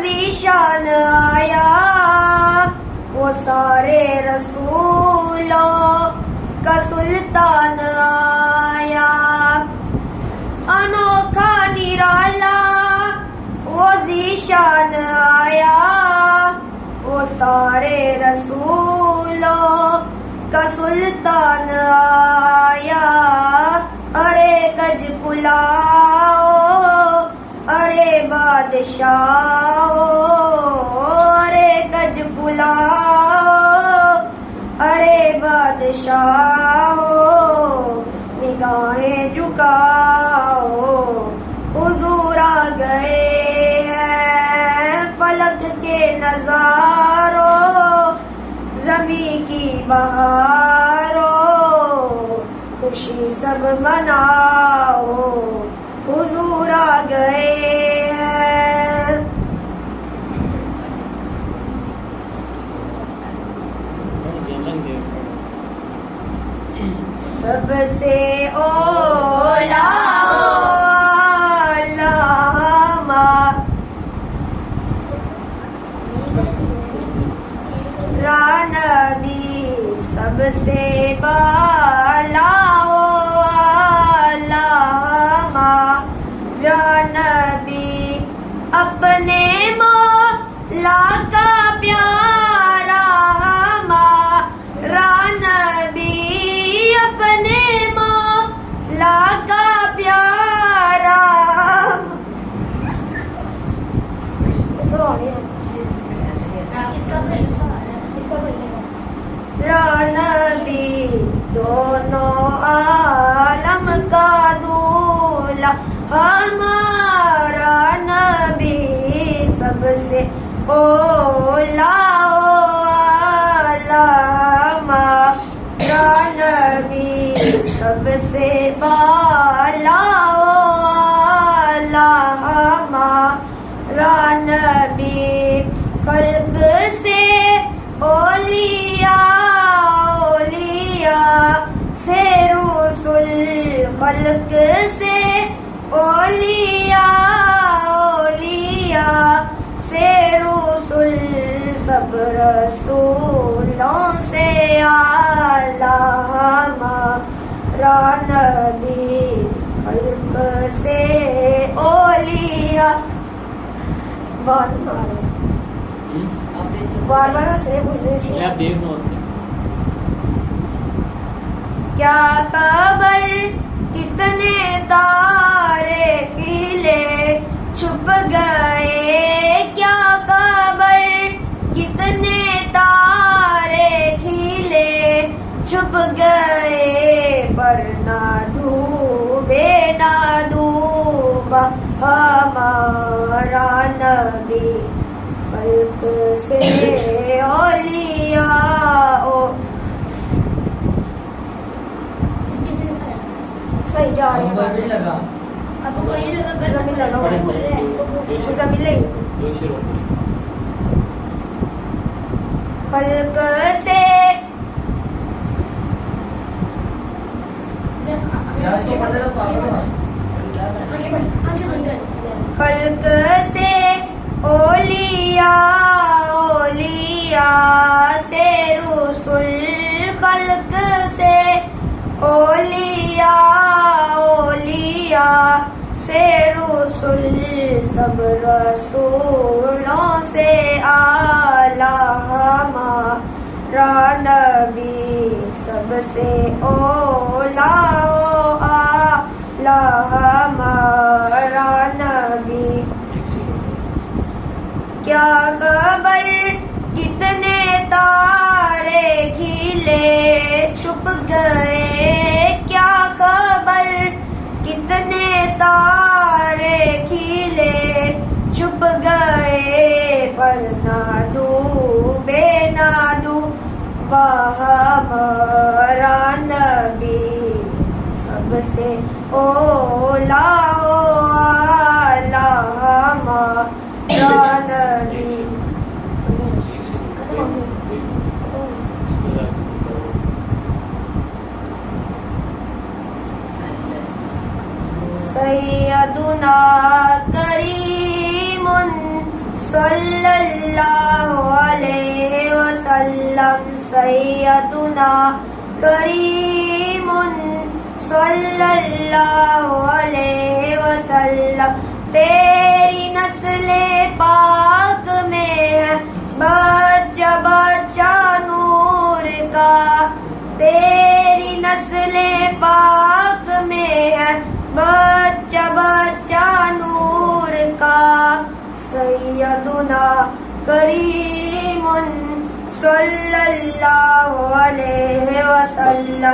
जीशान आया वो सारे रसूलों का सुल्तान आया। अनोखा निराला वो जीशान आया वो सारे रसूलों का सुल्तान आया। अरे गज कुलाओ अरे बादशाहो अरे गज बुलाओ अरे बादशाहो निगाहें झुकाओ हुजूर आ गए हैं फलक के नजारों ज़मीं की बहारों खुशी सब मनाओ हुजूर आ गए हैं। सबसे ओला नबी सबसे बाला हो नबी अपने मौला का प्यारा हमारा नबी अपने मौला का प्यारा। नबी दोनों आलम का दूल्हा हमारा नबी सबसे ओला हो हमारा नबी सबसे बाला हो हमारा नबी खल्क से ओलिया से रसूल खल्क से ओलिया से रसूल सब रसूलों से आला हमारा नबी खल्क से ओलिया। बार बार से पूछने से क्या खबर कितने तारे खिले छुप गए क्या खबर कितने तारे खिले छुप गए पर ना डूबे ना डूबा हमारा नबी फल्क से औलिया ओ। सही जा रहे हैं लगा आपको नहीं लगा जमीन लगा जमीन ले खल्क से खल्क से ओलिया से रसूल खल्क से ओलिया से रसूल सब रसूलों से आला हमारा नबी सबसे ओला हो आला हमारा नबी। क्या खबर कितने तारे खिले छुप गए क्या खबर कितने तारे खिले छुप गए पर ना डूबे ना डूबा हमारा नबी सबसे ओला हो आला हमारा नबी। सैयदुना करीमुन सल्लल्लाहु अलैहि वसल्लम सैयदुना करीमुन सल्लल्लाहु अलैहि वसल्लम। तेरी नस्ले पाक में है बच्चा बच्चा नूर का, तेरी नस्ले पाक में है बच्चा बच्चा नूर का। सैयदुना करीमुन सल्लल्लाहु अलैहि वसल्लम।